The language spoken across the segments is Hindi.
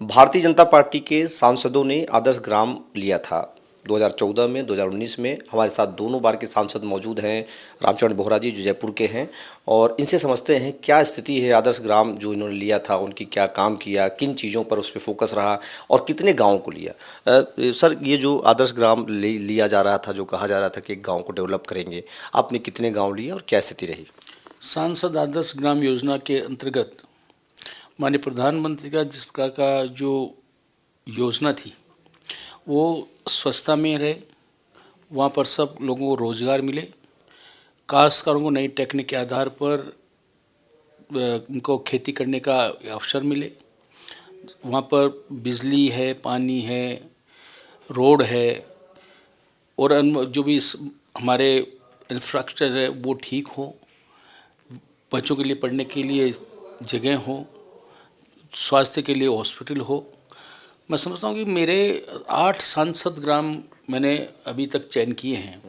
भारतीय जनता पार्टी के सांसदों ने आदर्श ग्राम लिया था 2014 में, 2019 में। हमारे साथ दोनों बार के सांसद मौजूद हैं, रामचरण बोहरा जी जो जयपुर के हैं, और इनसे समझते हैं क्या स्थिति है आदर्श ग्राम जो इन्होंने लिया था, उनकी क्या काम किया, किन चीज़ों पर उस पर फोकस रहा और कितने गाँव को लिया। सर, ये जो आदर्श ग्राम लिया जा रहा था, जो कहा जा रहा था कि एक गाँव को डेवलप करेंगे, आपने कितने गाँव लिए और क्या स्थिति रही? सांसद आदर्श ग्राम योजना के अंतर्गत माननीय प्रधानमंत्री का जिस प्रकार का जो योजना थी वो स्वच्छता में रहे, वहाँ पर सब लोगों को रोजगार मिले, काश्तकारों को नई टेक्निक के आधार पर उनको खेती करने का अवसर मिले, वहाँ पर बिजली है, पानी है, रोड है और जो भी हमारे इंफ्रास्ट्रक्चर है वो ठीक हो, बच्चों के लिए पढ़ने के लिए जगह हो, स्वास्थ्य के लिए हॉस्पिटल हो। मैं समझता हूँ कि मेरे 8 सांसद ग्राम मैंने अभी तक चयन किए हैं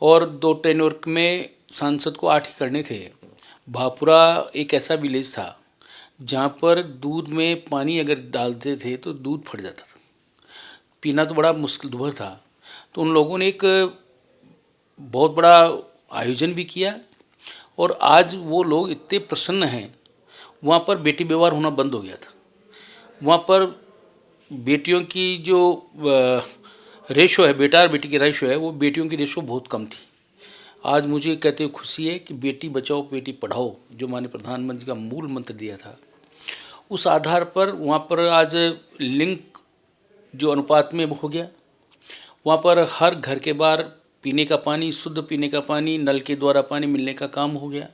और 2 टेन्योर में सांसद को 8 ही करने थे। भापुरा एक ऐसा विलेज था जहाँ पर दूध में पानी अगर डालते थे तो दूध फट जाता था, पीना तो बड़ा मुश्किल दुभर था। तो उन लोगों ने एक बहुत बड़ा आयोजन भी किया और आज वो लोग इतने प्रसन्न हैं। वहाँ पर बेटी व्यवहार होना बंद हो गया था, वहाँ पर बेटियों की जो रेशो है, बेटा और बेटी की रेशो है, वो बेटियों की रेशो बहुत कम थी। आज मुझे कहते हुए खुशी है कि बेटी बचाओ बेटी पढ़ाओ जो माननीय प्रधानमंत्री का मूल मंत्र दिया था, उस आधार पर वहाँ पर आज लिंग जो अनुपात में हो गया। वहाँ पर हर घर के बाहर पीने का पानी, शुद्ध पीने का पानी, नल के द्वारा पानी मिलने का काम हो गया।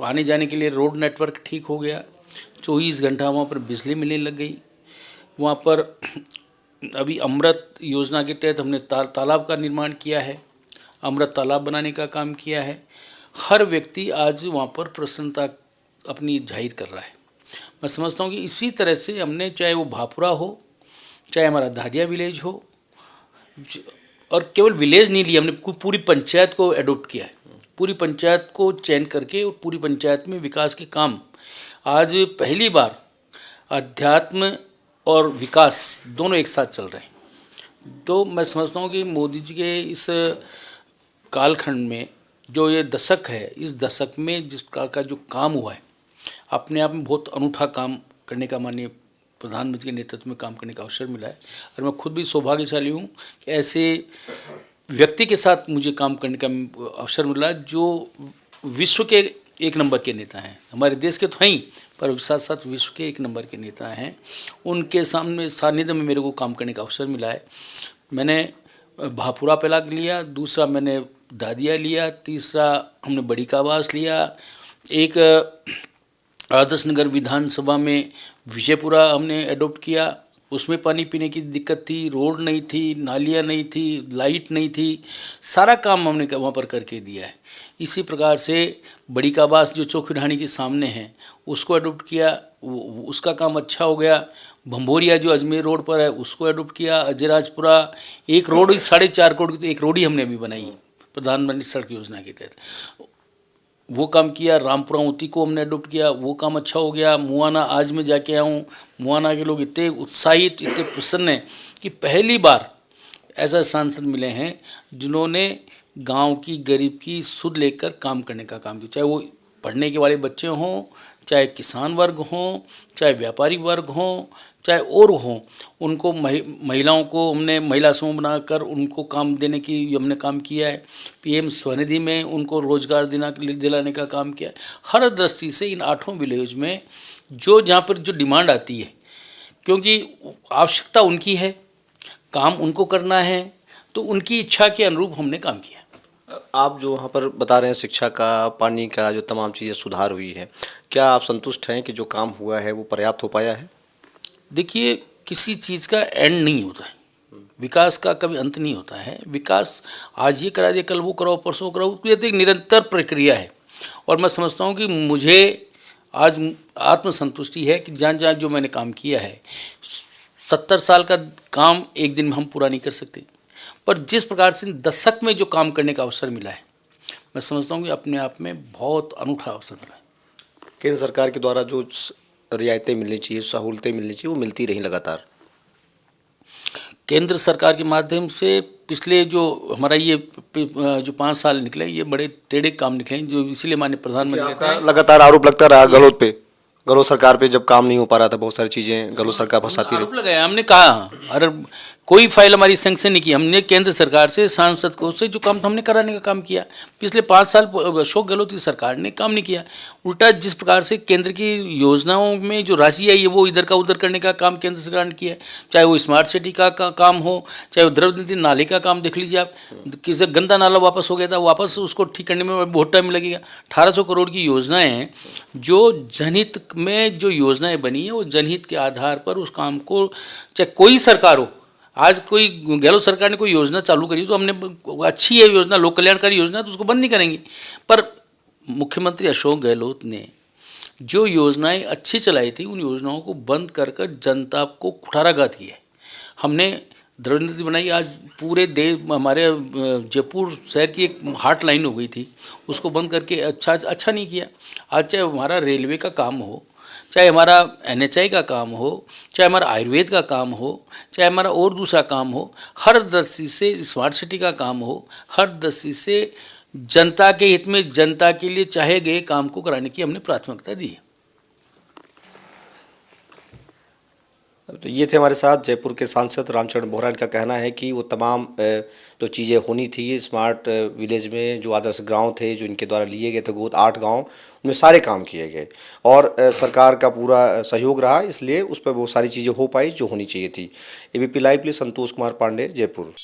आने जाने के लिए रोड नेटवर्क ठीक हो गया। 24 घंटा वहाँ पर बिजली मिलने लग गई। वहाँ पर अभी अमृत योजना के तहत हमने तालाब का निर्माण किया है, अमृत तालाब बनाने का काम किया है। हर व्यक्ति आज वहाँ पर प्रसन्नता अपनी जाहिर कर रहा है। मैं समझता हूँ कि इसी तरह से हमने, चाहे वो भापुरा हो, चाहे हमारा दादिया विलेज हो, और केवल विलेज नहीं लिया, हमने पूरी पंचायत को एडोप्ट किया है। पूरी पंचायत को चयन करके और पूरी पंचायत में विकास के काम आज पहली बार अध्यात्म और विकास दोनों एक साथ चल रहे हैं। तो मैं समझता हूँ कि मोदी जी के इस कालखंड में जो ये दशक है, इस दशक में जिस प्रकार का जो काम हुआ है, अपने आप में बहुत अनूठा काम करने का माननीय प्रधानमंत्री के नेतृत्व में काम करने का अवसर मिला है। और मैं खुद भी सौभाग्यशाली हूँ कि ऐसे व्यक्ति के साथ मुझे काम करने का अवसर मिला जो विश्व के 1 नंबर के नेता हैं। हमारे देश के तो हैं ही, पर साथ साथ विश्व के 1 नंबर के नेता हैं। उनके सामने सानिध्य में मेरे को काम करने का अवसर मिला है। मैंने भापुरा पहला लिया, दूसरा मैंने दादिया लिया, तीसरा हमने बड़ी काबास लिया, एक आदर्श नगर विधानसभा में विजयपुरा हमने एडोप्ट किया। उसमें पानी पीने की दिक्कत थी, रोड नहीं थी, नालियाँ नहीं थी, लाइट नहीं थी, सारा काम हमने वहाँ पर करके दिया है। इसी प्रकार से बड़ी काबास जो चौकी ढाणी के सामने है उसको एडोप्ट किया, उसका काम अच्छा हो गया। भंभोरिया जो अजमेर रोड पर है उसको एडोप्ट किया। अजयराजपुरा एक रोड 4.5 करोड़ की एक रोड ही हमने अभी बनाई प्रधानमंत्री सड़क योजना के तहत, वो काम किया। रामपुरा ऊटी को हमने अडोप्ट किया, वो काम अच्छा हो गया। मुआना आज मैं जाके आया हूँ, मुआना के लोग इतने उत्साहित, इतने प्रसन्न हैं कि पहली बार ऐसा सांसद मिले हैं जिन्होंने गांव की गरीब की सुध लेकर काम करने का काम किया। चाहे वो पढ़ने के वाले बच्चे हों, चाहे किसान वर्ग हों, चाहे व्यापारी वर्ग हों, चाहे और हों, उनको महिलाओं को हमने महिला समूह बनाकर उनको काम देने की हमने काम किया है। पीएम स्वनिधि में उनको रोजगार दिलाने का काम किया है। हर दृष्टि से इन 8 विलेज में जो जहाँ पर जो डिमांड आती है, क्योंकि आवश्यकता उनकी है, काम उनको करना है, तो उनकी इच्छा के अनुरूप हमने काम किया। आप जो वहाँ पर बता रहे हैं शिक्षा का, पानी का, जो तमाम चीज़ें सुधार हुई है, क्या आप संतुष्ट हैं कि जो काम हुआ है वो पर्याप्त हो पाया है? देखिए, किसी चीज़ का एंड नहीं होता है, विकास का कभी अंत नहीं होता है। विकास आज ये करा दिया, कल वो कराओ, परसों कराओ, ये तो एक निरंतर प्रक्रिया है। और मैं समझता हूँ कि मुझे आज आत्मसंतुष्टि है कि जहाँ जहाँ जो मैंने काम किया है, 70 साल का काम एक दिन में हम पूरा नहीं कर सकते, पर जिस प्रकार से दशक में जो काम करने का अवसर मिला है, मैं समझता हूँ कि अपने आप में बहुत अनूठा अवसर मिला है। केंद्र सरकार के द्वारा जो रियायतें मिलनी चाहिए, सहूलतें मिलनी चाहिए, वो मिलती रहीं लगातार? केंद्र सरकार के माध्यम से पिछले जो हमारा ये जो 5 साल निकले, ये बड़े टेढ़े काम निकले, जो इसीलिए माननीय प्रधानमंत्री कहते हैं। लगातार आरोप लगता रहा गहलोत पे, गहलोत सरकार पे जब काम नहीं हो पा रहा था, बहुत सारी चीजें गहलोत सरकार फंसाती रही। आरोप लगाया, हमने कहा अरे कोई फाइल हमारी सैंक्शन नहीं की, हमने केंद्र सरकार से, सांसद को से जो काम था हमने कराने का काम किया। पिछले 5 साल अशोक गहलोत की सरकार ने काम नहीं किया। उल्टा जिस प्रकार से केंद्र की योजनाओं में जो राशि आई है वो इधर का उधर करने का काम केंद्र सरकार ने किया है। चाहे वो स्मार्ट सिटी का काम हो, चाहे वो द्रव निधि नाले का काम देख लीजिए आप, किसी गंदा नाला वापस हो गया था, वापस उसको ठीक करने में बहुत टाइम लगेगा। 1800 करोड़ की योजनाएं हैं, जो जनहित में जो योजनाएं बनी है वो जनहित के आधार पर उस काम को, चाहे कोई सरकार हो, आज कोई गहलोत सरकार ने कोई योजना चालू करी तो हमने अच्छी है योजना, लोक कल्याणकारी योजना, तो उसको बंद नहीं करेंगे। पर मुख्यमंत्री अशोक गहलोत ने जो योजनाएं अच्छी चलाई थी उन योजनाओं को बंद कर कर जनता को कुठाराघात किया है। हमने द्रव निधि बनाई, आज पूरे देश हमारे जयपुर शहर की एक हार्ट लाइन हो गई थी, उसको बंद करके अच्छा नहीं किया। आज चाहे हमारा रेलवे का काम हो, चाहे हमारा NHI का काम हो, चाहे हमारा आयुर्वेद का काम हो, चाहे हमारा और दूसरा काम हो, हर दृष्टि से स्मार्ट सिटी का काम हो, हर दृष्टि से जनता के हित में, जनता के लिए चाहे गए काम को कराने की हमने प्राथमिकता दी है। तो ये थे हमारे साथ जयपुर के सांसद रामचरण बोहरा। इनका कहना है कि वो तमाम जो चीज़ें होनी थी स्मार्ट विलेज में, जो आदर्श गांव थे जो इनके द्वारा लिए गए थे गोद 8 गांव, उनमें सारे काम किए गए और सरकार का पूरा सहयोग रहा, इसलिए उस पर वो सारी चीज़ें हो पाई जो होनी चाहिए थी। ABP लाइव के लिए संतोष कुमार पांडे, जयपुर।